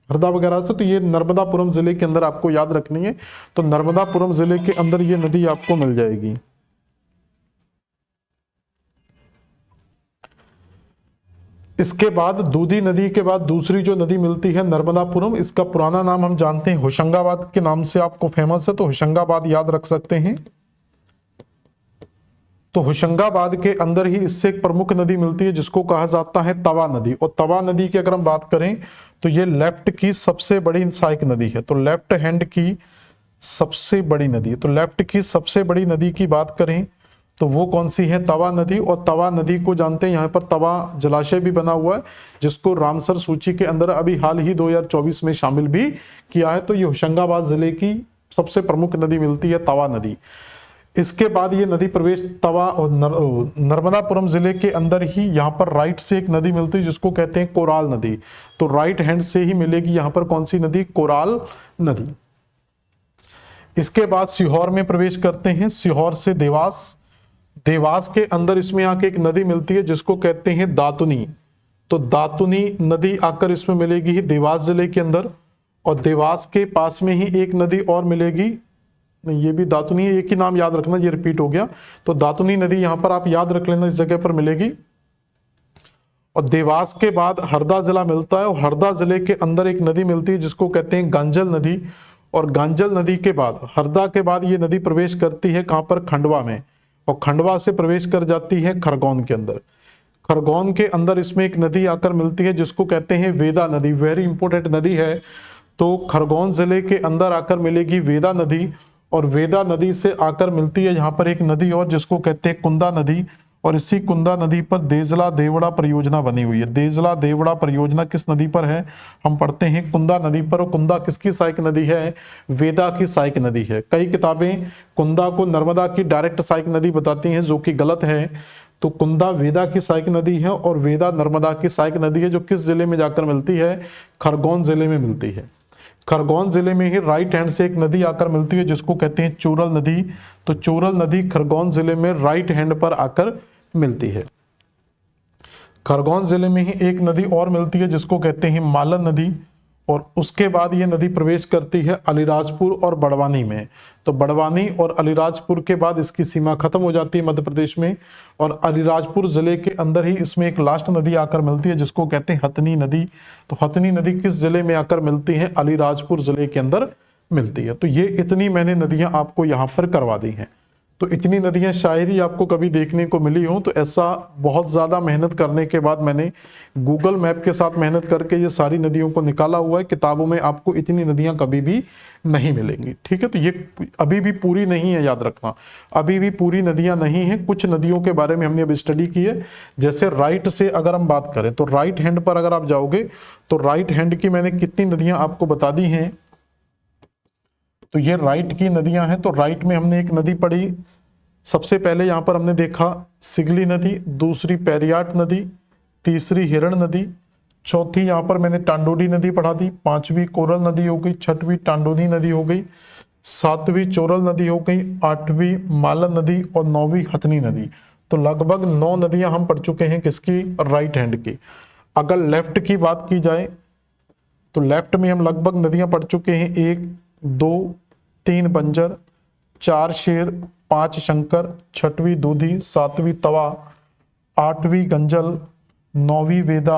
हरदा वगैरह से। तो ये नर्मदापुरम जिले के अंदर आपको याद रखनी है। तो नर्मदापुरम जिले के अंदर ये नदी आपको मिल जाएगी। इसके बाद दूधी नदी के बाद दूसरी जो नदी मिलती है नर्मदापुरम, इसका पुराना नाम हम जानते हैं होशंगाबाद के नाम से आपको फेमस है। तो होशंगाबाद याद रख सकते हैं। तो होशंगाबाद के अंदर ही इससे एक प्रमुख नदी मिलती है जिसको कहा जाता है तवा नदी। और तवा नदी की अगर हम बात करें तो ये लेफ्ट की सबसे बड़ी सहायक नदी है। तो लेफ्ट हैंड की सबसे बड़ी नदी, तो लेफ्ट की सबसे बड़ी नदी की बात करें तो वो कौन सी है? तवा नदी। और तवा नदी को जानते हैं, यहाँ पर तवा जलाशय भी बना हुआ है जिसको रामसर सूची के अंदर अभी हाल ही 2024 में शामिल भी किया है। तो ये होशंगाबाद जिले की सबसे प्रमुख नदी मिलती है, तवा नदी। इसके बाद ये नदी प्रवेश तवा और नर्मदापुरम जिले के अंदर ही यहाँ पर राइट से एक नदी मिलती है जिसको कहते हैं कोराल नदी। तो राइट हैंड से ही मिलेगी यहाँ पर कौन सी नदी? कोराल नदी। इसके बाद सीहोर में प्रवेश करते हैं, सीहोर से देवास। देवास के अंदर इसमें आके एक नदी मिलती है जिसको कहते हैं दातुनी। तो दातुनी नदी आकर इसमें मिलेगी ही देवास जिले के अंदर। और देवास के पास में ही एक नदी और मिलेगी, नहीं ये भी दातुनी है, एक ही नाम याद रखना, ये रिपीट हो गया। तो दातुनी नदी यहां पर आप याद रख लेना, इस जगह पर मिलेगी। और देवास के बाद हरदा जिला मिलता है और हरदा जिले के अंदर एक नदी मिलती है जिसको कहते हैं गांजल नदी। और गांजल नदी के बाद हरदा के बाद ये नदी प्रवेश करती है कहां पर? खंडवा में। और खंडवा से प्रवेश कर जाती है खरगोन के अंदर। खरगोन के अंदर इसमें एक नदी आकर मिलती है जिसको कहते हैं वेदा नदी। वेरी इंपॉर्टेंट नदी है। तो खरगोन जिले के अंदर आकर मिलेगी वेदा नदी। और वेदा नदी से आकर मिलती है यहाँ पर एक नदी और जिसको कहते हैं कुंदा नदी। और इसी कुंदा नदी पर देजला देवड़ा परियोजना बनी हुई है। देजला देवड़ा परियोजना किस नदी पर है? हम पढ़ते हैं कुंदा नदी पर। और कुंदा किसकी सहायक नदी है? वेदा की सहायक नदी है। कई किताबें कुंदा को नर्मदा की डायरेक्ट सहायक नदी बताती हैं, जो कि गलत है। तो कुंदा वेदा की सहायक नदी है और वेदा नर्मदा की सहायक नदी है, जो किस जिले में जाकर मिलती है? खरगोन जिले में मिलती है। खरगोन जिले में ही राइट हैंड से एक नदी आकर मिलती है जिसको कहते हैं चोरल नदी। तो चोरल नदी खरगोन जिले में राइट हैंड पर आकर मिलती है। खरगोन जिले में ही एक नदी और मिलती है जिसको कहते हैं मालन नदी। और उसके बाद ये नदी प्रवेश करती है अलीराजपुर और बड़वानी में। तो बड़वानी और अलीराजपुर के बाद इसकी सीमा खत्म हो जाती है मध्य प्रदेश में। और अलीराजपुर जिले के अंदर ही इसमें एक लास्ट नदी आकर मिलती है जिसको कहते हैं हथनी नदी। तो हथनी नदी किस जिले में आकर मिलती है? अलीराजपुर जिले के अंदर मिलती है। तो ये इतनी मैंने नदियां आपको यहाँ पर करवा दी हैं। तो इतनी नदियां शायद ही आपको कभी देखने को मिली हो। तो ऐसा बहुत ज़्यादा मेहनत करने के बाद मैंने गूगल मैप के साथ मेहनत करके ये सारी नदियों को निकाला हुआ है। किताबों में आपको इतनी नदियां कभी भी नहीं मिलेंगी, ठीक है। तो ये अभी भी पूरी नहीं है, याद रखना, अभी भी पूरी नदियां नहीं है। कुछ नदियों के बारे में हमने अब स्टडी की है। जैसे राइट से अगर हम बात करें तो राइट हैंड पर अगर आप जाओगे तो राइट हैंड की मैंने कितनी नदियां आपको बता दी हैं। तो ये राइट की नदियां हैं। तो राइट में हमने एक नदी पढ़ी, सबसे पहले यहां पर हमने देखा सिगली नदी, दूसरी पेरियाट नदी, तीसरी हिरण नदी, चौथी यहां पर मैंने टांडोडी नदी पढ़ा दी, पांचवी कोरल नदी हो गई, छठवीं टांडोदी नदी हो गई, सातवीं चोरल नदी हो गई, आठवीं मालन नदी और नौवीं हथनी नदी। तो लगभग 9 नदियां हम पढ़ चुके हैं किसकी? राइट हैंड की। अगर लेफ्ट की बात की जाए तो लेफ्ट में हम लगभग नदियां पढ़ चुके हैं 1, 2, 3 बंजर, 4 शेर, 5 शंकर, 6वीं दूधी, 7वीं तवा, 8वीं गंजल, 9वीं वेदा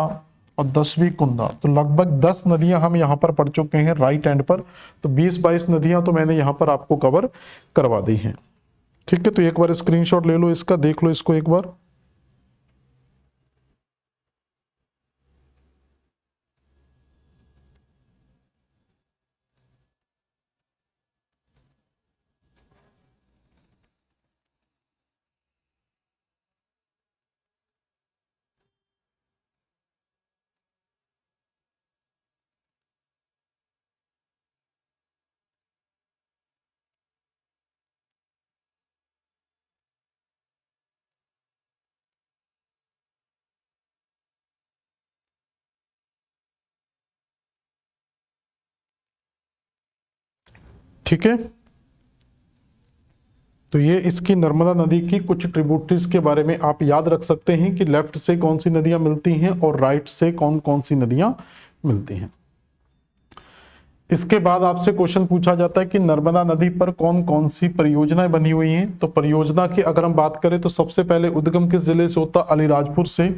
और 10वीं कुंदा। तो लगभग 10 नदियां हम यहाँ पर पढ़ चुके हैं राइट हैंड पर। तो 20-22 नदियां तो मैंने यहाँ पर आपको कवर करवा दी हैं, ठीक है। तो एक बार स्क्रीनशॉट ले लो इसका, देख लो इसको एक बार। ठीक है, तो ये इसकी नर्मदा नदी की कुछ ट्रिब्यूटरीज के बारे में आप याद रख सकते हैं कि लेफ्ट से कौन सी नदियां मिलती हैं और राइट से कौन कौन सी नदियां मिलती हैं। इसके बाद आपसे क्वेश्चन पूछा जाता है कि नर्मदा नदी पर कौन कौन सी परियोजनाएं बनी हुई हैं। तो परियोजना की अगर हम बात करें तो सबसे पहले उद्गम किस जिले से होता? अलीराजपुर से,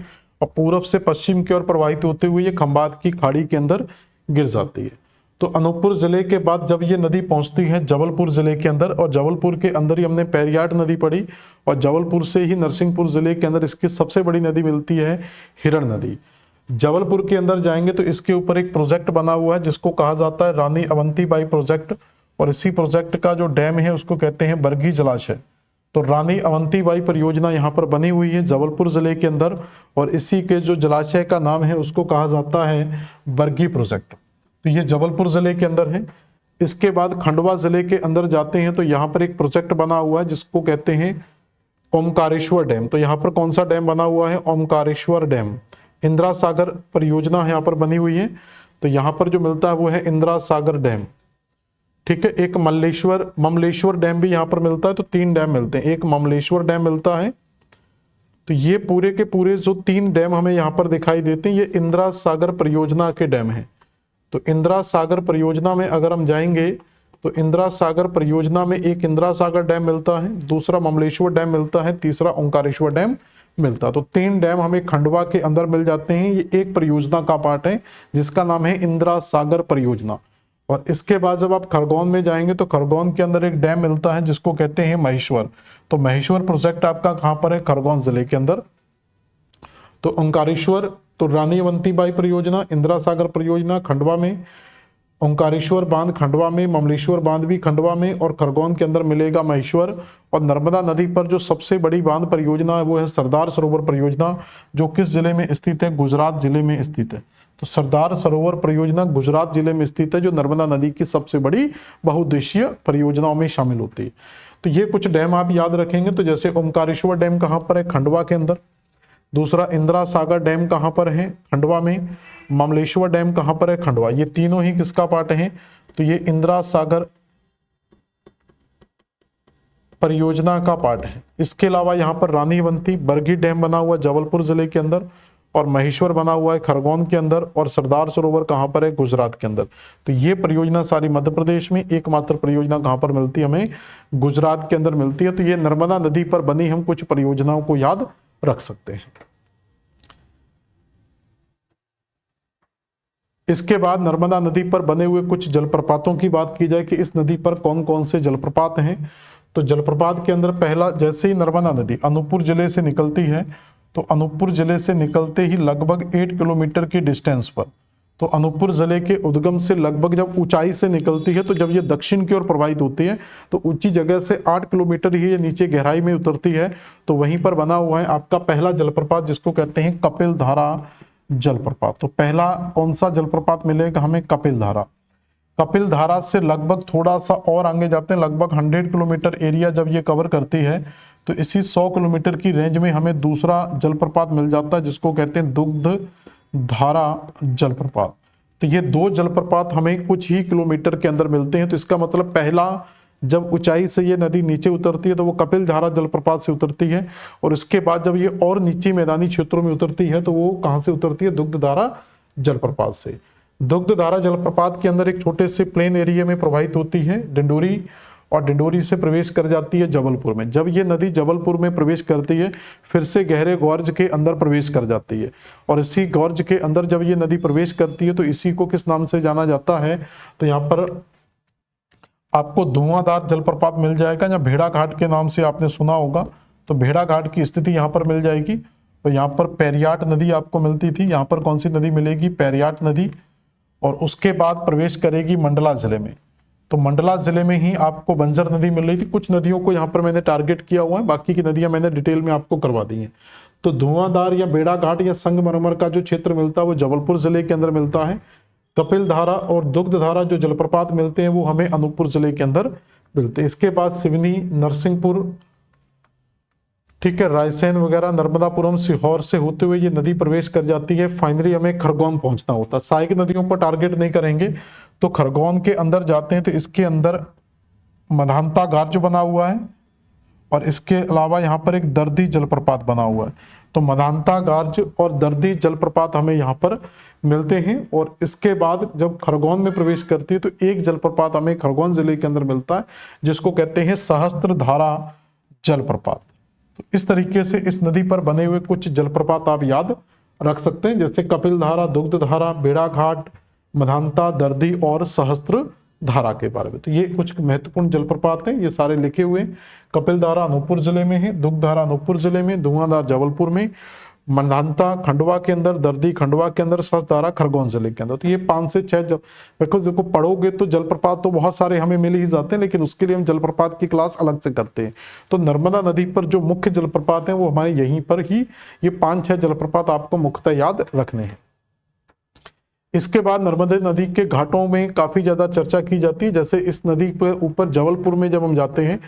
और पूरब से पश्चिम की ओर प्रवाहित होते हुए ये खंबात की खाड़ी के अंदर गिर जाती है। तो अनूपपुर जिले के बाद जब ये नदी पहुंचती है जबलपुर जिले के अंदर, और जबलपुर के अंदर ही हमने पेरियाट नदी पढ़ी, और जबलपुर से ही नरसिंहपुर जिले के अंदर इसकी सबसे बड़ी नदी मिलती है हिरण नदी। जबलपुर के अंदर जाएंगे तो इसके ऊपर एक प्रोजेक्ट बना हुआ है जिसको कहा जाता है रानी अवंतीबाई प्रोजेक्ट, और इसी प्रोजेक्ट का जो डैम है उसको कहते हैं बरगी जलाशय। तो रानी अवंतीबाई परियोजना यहाँ पर बनी हुई है जबलपुर जिले के अंदर, और इसी के जो जलाशय का नाम है उसको कहा जाता है बरगी प्रोजेक्ट। तो ये जबलपुर जिले के अंदर है। इसके बाद खंडवा जिले के अंदर जाते हैं तो यहाँ पर एक प्रोजेक्ट बना हुआ है जिसको कहते हैं ओमकारेश्वर डैम। तो यहाँ पर कौन सा डैम बना हुआ है? ओमकारेश्वर डैम। इंदिरा सागर परियोजना यहाँ पर बनी हुई है। तो यहाँ पर जो मिलता है वो है इंदिरा सागर डैम। ठीक है, एक ममलेश्वर डैम भी यहाँ पर मिलता है। तो 3 डैम मिलते हैं, एक ममलेश्वर डैम मिलता है। तो ये पूरे के पूरे जो 3 डैम हमें यहाँ पर दिखाई देते हैं ये इंदिरा सागर परियोजना के डैम हैं। तो इंदिरा सागर परियोजना में अगर हम जाएंगे तो इंदिरा सागर परियोजना में एक इंदिरा सागर डैम मिलता है, दूसरा ममलेश्वर डैम मिलता है, तीसरा ओंकारेश्वर डैम मिलता है। तो 3 डैम हमें खंडवा के अंदर मिल जाते हैं। ये एक परियोजना का पार्ट है जिसका नाम है इंदिरा सागर परियोजना। और इसके बाद जब आप खरगोन में जाएंगे तो खरगोन के अंदर एक डैम मिलता है जिसको कहते हैं महेश्वर। तो महेश्वर प्रोजेक्ट आपका कहां पर है? खरगोन जिले के अंदर। तो ओंकारेश्वर, तो रानी अवंतीबाई परियोजना, इंदिरा सागर परियोजना खंडवा में, ओंकारेश्वर बांध खंडवा में, ममलेश्वर बांध भी खंडवा में, और खरगोन के अंदर मिलेगा महेश्वर। और नर्मदा नदी पर जो सबसे बड़ी बांध परियोजना है वो है सरदार सरोवर परियोजना, जो किस जिले में स्थित है? गुजरात जिले में स्थित है। तो सरदार सरोवर परियोजना गुजरात जिले में स्थित है, जो नर्मदा नदी की सबसे बड़ी बहुउद्देशीय परियोजनाओं में शामिल होती है। तो ये कुछ डैम आप याद रखेंगे। तो जैसे ओमकारेश्वर डैम कहाँ पर है? खंडवा के अंदर। दूसरा इंदिरा सागर डैम कहाँ पर है? खंडवा में। ममलेश्वर डैम कहाँ पर है? खंडवा। ये तीनों ही किसका पार्ट है? तो ये इंदिरा सागर परियोजना का पार्ट है। इसके अलावा यहाँ पर रानी अवंती बरगी डैम बना हुआ जबलपुर जिले के अंदर, और महेश्वर बना हुआ है खरगोन के अंदर, और सरदार सरोवर कहाँ पर है? गुजरात के अंदर। तो ये परियोजना सारी मध्य प्रदेश में, एकमात्र परियोजना कहाँ पर मिलती है? हमें गुजरात के अंदर मिलती है। तो ये नर्मदा नदी पर बनी हम कुछ परियोजनाओं को याद रख सकते हैं। इसके बाद नर्मदा नदी पर बने हुए कुछ जलप्रपातों की बात की जाए कि इस नदी पर कौन कौन से जलप्रपात हैं। तो जलप्रपात के अंदर पहला, जैसे ही नर्मदा नदी अनूपपुर जिले से निकलती है तो अनूपपुर जिले से निकलते ही लगभग 8 किलोमीटर की डिस्टेंस पर, तो अनूपपुर जिले के उद्गम से लगभग जब ऊंचाई से निकलती है तो जब ये दक्षिण की ओर प्रवाहित होती है तो ऊंची जगह से 8 किलोमीटर ही ये नीचे गहराई में उतरती है। तो वहीं पर बना हुआ है आपका पहला जलप्रपात जिसको कहते हैं कपिल धारा जलप्रपात। तो पहला कौन सा जलप्रपात मिलेगा हमें? कपिल धारा। कपिल धारा से लगभग थोड़ा सा और आगे जाते हैं, लगभग 100 किलोमीटर एरिया जब ये कवर करती है तो इसी 100 किलोमीटर की रेंज में हमें दूसरा जलप्रपात मिल जाता है जिसको कहते हैं दुग्ध धारा जलप्रपात। तो ये 2 जलप्रपात हमें कुछ ही किलोमीटर के अंदर मिलते हैं। तो इसका मतलब पहला, जब ऊंचाई से ये नदी नीचे उतरती है तो वो कपिल धारा जलप्रपात से उतरती है, और इसके बाद जब ये और नीचे मैदानी क्षेत्रों में उतरती है तो वो कहां से उतरती है? दुग्ध धारा जलप्रपात से। दुग्ध धारा जलप्रपात के अंदर एक छोटे से प्लेन एरिया में प्रवाहित होती है डिंडोरी, और डिंडोरी से प्रवेश कर जाती है जबलपुर में। जब ये नदी जबलपुर में प्रवेश करती है फिर से गहरे गौर्ज के अंदर प्रवेश कर जाती है, और इसी गौर्ज के अंदर जब ये नदी प्रवेश करती है तो इसी को किस नाम से जाना जाता है? तो यहाँ पर आपको धुआंधार जलप्रपात मिल जाएगा, या भेड़ा घाट के नाम से आपने सुना होगा। तो भेड़ा घाट की स्थिति यहाँ पर मिल जाएगी। तो यहाँ पर पेरियाट नदी आपको मिलती थी, यहाँ पर कौन सी नदी मिलेगी? पेरियाट नदी। और उसके बाद प्रवेश करेगी मंडला जिले में। तो मंडला जिले में ही आपको बंजर नदी मिल रही थी। कुछ नदियों को यहाँ पर मैंने टारगेट किया हुआ है, बाकी की नदियां मैंने डिटेल में आपको करवा दी हैं। तो धुआंधार या बेड़ा घाट या संगमरमर का जो क्षेत्र मिलता है वो जबलपुर जिले के अंदर मिलता है। कपिल धारा और दुग्ध धारा जो जलप्रपात मिलते हैं वो हमें अनूपपुर जिले के अंदर मिलते हैं। इसके बाद सिवनी, नरसिंहपुर, ठीक है, रायसेन वगैरह, नर्मदापुरम, सीहोर से होते हुए ये नदी प्रवेश कर जाती है। फाइनली हमें खरगोन पहुंचना होता है। सहायक नदियों पर टारगेट नहीं करेंगे। तो खरगोन के अंदर जाते हैं तो इसके अंदर मधानता गार्ज बना हुआ है, और इसके अलावा यहाँ पर एक दर्दी जलप्रपात बना हुआ है। तो मधानता गार्ज और दर्दी जलप्रपात हमें यहाँ पर मिलते हैं। और इसके बाद जब खरगोन में प्रवेश करती है तो एक जलप्रपात हमें खरगोन जिले के अंदर मिलता है जिसको कहते हैं सहस्त्र धारा जलप्रपात। तो इस तरीके से इस नदी पर बने हुए कुछ जलप्रपात आप याद रख सकते हैं, जैसे कपिल धारा, दुग्ध धारा, बेड़ा घाट, मधानता, दर्दी और सहस्त्र धारा के बारे में। तो ये कुछ महत्वपूर्ण जलप्रपात हैं, ये सारे लिखे हुए हैं। कपिल धारा अनूपपुर जिले में है, दुग्ध धारा अनूपपुर जिले में, धुआंधार जबलपुर में, मंडांता खंडवा के अंदर, दर्दी खंडवा के अंदर, ससदारा खरगोन जिले के अंदर। तो ये 5 से 6 देखो पढ़ोगे तो जलप्रपात तो बहुत सारे हमें मिल ही जाते हैं, लेकिन उसके लिए हम जलप्रपात की क्लास अलग से करते हैं। तो नर्मदा नदी पर जो मुख्य जलप्रपात हैं वो हमारे यहीं पर ही, ये 5-6 जलप्रपात आपको मुख्यतः याद रखने हैं। इसके बाद नर्मदा नदी के घाटों में काफी ज्यादा चर्चा की जाती है। जैसे इस नदी पर ऊपर जबलपुर में जब हम जाते हैं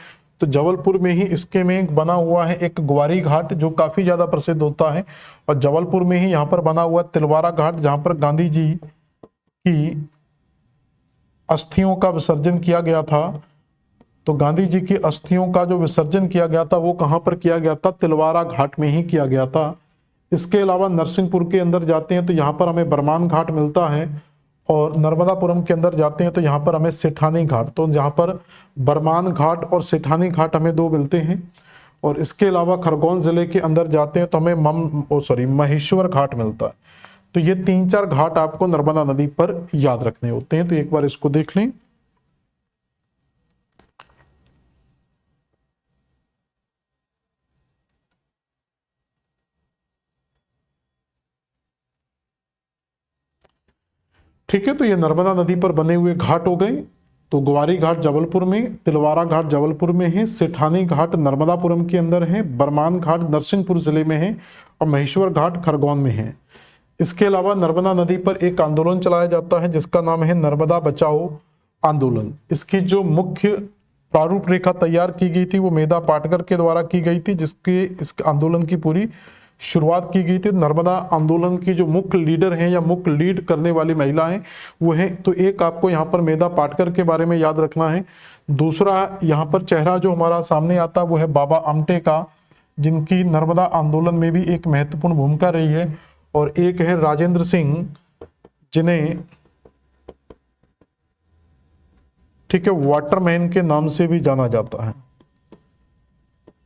तो जबलपुर में ही इसके में बना हुआ है एक ग्वारी घाट जो काफी ज्यादा प्रसिद्ध होता है, और जबलपुर में ही यहाँ पर बना हुआ तिलवारा घाट जहां पर गांधी जी की अस्थियों का विसर्जन किया गया था। तो गांधी जी की अस्थियों का जो विसर्जन किया गया था वो कहां पर किया गया था? तिलवारा घाट में ही किया गया था। इसके अलावा नरसिंहपुर के अंदर जाते हैं तो यहाँ पर हमें बरमान घाट मिलता है, और नर्मदापुरम के अंदर जाते हैं तो यहाँ पर हमें सेठानी घाट, तो यहाँ पर बरमान घाट और सेठानी घाट हमें 2 मिलते हैं। और इसके अलावा खरगोन जिले के अंदर जाते हैं तो हमें महेश्वर घाट मिलता है। तो ये 3-4 घाट आपको नर्मदा नदी पर याद रखने होते हैं। तो एक बार इसको देख लें। ठीक है, तो ये नर्मदा नदी पर बने हुए घाट हो गए। तो ग्वारी घाट जबलपुर में, तिलवारा घाट जबलपुर में है, सेठानी घाट नर्मदापुरम के अंदर है, बरमान घाट नरसिंहपुर जिले में है, और महेश्वर घाट खरगोन में है। इसके अलावा नर्मदा नदी पर एक आंदोलन चलाया जाता है जिसका नाम है नर्मदा बचाओ आंदोलन। इसकी जो मुख्य प्रारूप रेखा तैयार की गई थी वो मेधा पाटकर के द्वारा की गई थी, जिसके इस आंदोलन की पूरी शुरुआत की गई थी। नर्मदा आंदोलन की जो मुख्य लीडर हैं या मुख्य लीड करने वाली महिला हैं वो हैं, तो एक आपको यहाँ पर मेधा पाटकर के बारे में याद रखना है। दूसरा यहाँ पर चेहरा जो हमारा सामने आता है वो है बाबा आमटे का, जिनकी नर्मदा आंदोलन में भी एक महत्वपूर्ण भूमिका रही है। और एक है राजेंद्र सिंह, जिन्हें ठीक है वाटरमैन के नाम से भी जाना जाता है।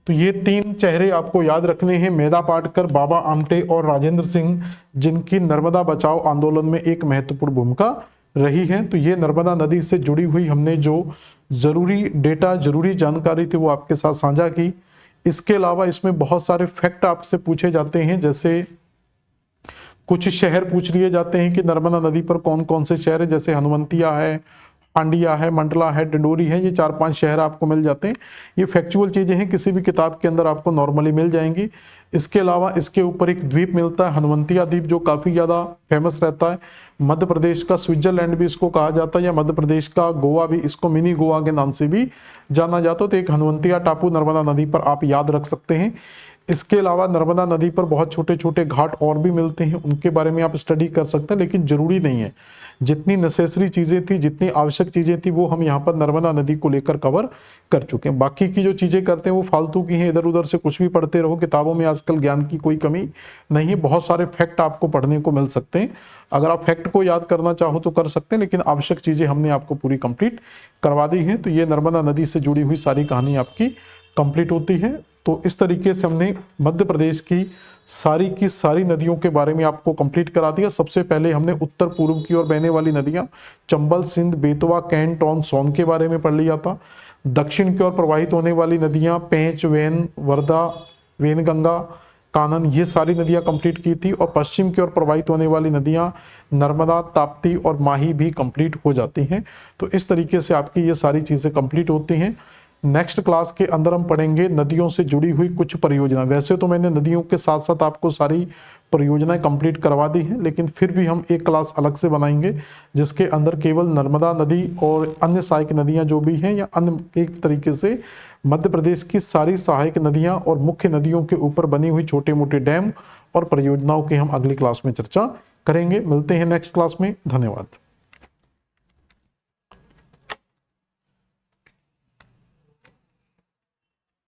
तो ये 3 चेहरे आपको याद रखने हैं, मेधा पाटकर, बाबा आमटे और राजेंद्र सिंह, जिनकी नर्मदा बचाओ आंदोलन में एक महत्वपूर्ण भूमिका रही है। तो ये नर्मदा नदी से जुड़ी हुई हमने जो जरूरी डेटा, जरूरी जानकारी थी वो आपके साथ साझा की। इसके अलावा इसमें बहुत सारे फैक्ट आपसे पूछे जाते हैं, जैसे कुछ शहर पूछ लिए जाते हैं कि नर्मदा नदी पर कौन कौन से शहर है, जैसे हनुमंतिया है, हांडिया है, मंडला है, डिंडोरी है, ये 4-5 शहर आपको मिल जाते हैं। ये फैक्चुअल चीजें हैं, किसी भी किताब के अंदर आपको नॉर्मली मिल जाएंगी। इसके अलावा इसके ऊपर एक द्वीप मिलता है हनुमंतिया द्वीप, जो काफी ज्यादा फेमस रहता है। मध्य प्रदेश का स्विट्जरलैंड भी इसको कहा जाता है, या मध्य प्रदेश का गोवा भी, इसको मिनी गोवा के नाम से भी जाना जाता है। तो एक हनुमंतिया टापू नर्मदा नदी पर आप याद रख सकते हैं। इसके अलावा नर्मदा नदी पर बहुत छोटे छोटे घाट और भी मिलते हैं, उनके बारे में आप स्टडी कर सकते हैं, लेकिन जरूरी नहीं है। जितनी नेसेसरी चीजें थी, जितनी आवश्यक चीजें थी, वो हम यहाँ पर नर्मदा नदी को लेकर कवर कर चुके हैं। बाकी की जो चीजें करते हैं वो फालतू की हैं, इधर उधर से कुछ भी पढ़ते रहो। किताबों में आजकल ज्ञान की कोई कमी नहीं है, बहुत सारे फैक्ट आपको पढ़ने को मिल सकते हैं। अगर आप फैक्ट को याद करना चाहो तो कर सकते हैं, लेकिन आवश्यक चीजें हमने आपको पूरी कंप्लीट करवा दी हैं। तो ये नर्मदा नदी से जुड़ी हुई सारी कहानी आपकी कंप्लीट होती है। तो इस तरीके से हमने मध्य प्रदेश की सारी नदियों के बारे में आपको कंप्लीट करा दिया। सबसे पहले हमने उत्तर पूर्व की ओर बहने वाली नदियां चंबल, सिंध, बेतवा, कैंट, टोन, सोन के बारे में पढ़ लिया था। दक्षिण की ओर प्रवाहित होने वाली नदियां पेंच, वेन, वर्धा, वेनगंगा, कानन, ये सारी नदियां कंप्लीट की थी। और पश्चिम की ओर प्रवाहित होने वाली नदियां नर्मदा, ताप्ती और माही भी कंप्लीट हो जाती हैं। तो इस तरीके से आपकी ये सारी चीजें कंप्लीट होती हैं। नेक्स्ट क्लास के अंदर हम पढ़ेंगे नदियों से जुड़ी हुई कुछ परियोजना। वैसे तो मैंने नदियों के साथ साथ आपको सारी परियोजनाएं कंप्लीट करवा दी हैं, लेकिन फिर भी हम एक क्लास अलग से बनाएंगे जिसके अंदर केवल नर्मदा नदी और अन्य सहायक नदियां जो भी हैं, या अन्य एक तरीके से मध्य प्रदेश की सारी सहायक नदियां और मुख्य नदियों के ऊपर बनी हुई छोटे मोटे डैम और परियोजनाओं की हम अगली क्लास में चर्चा करेंगे। मिलते हैं नेक्स्ट क्लास में। धन्यवाद।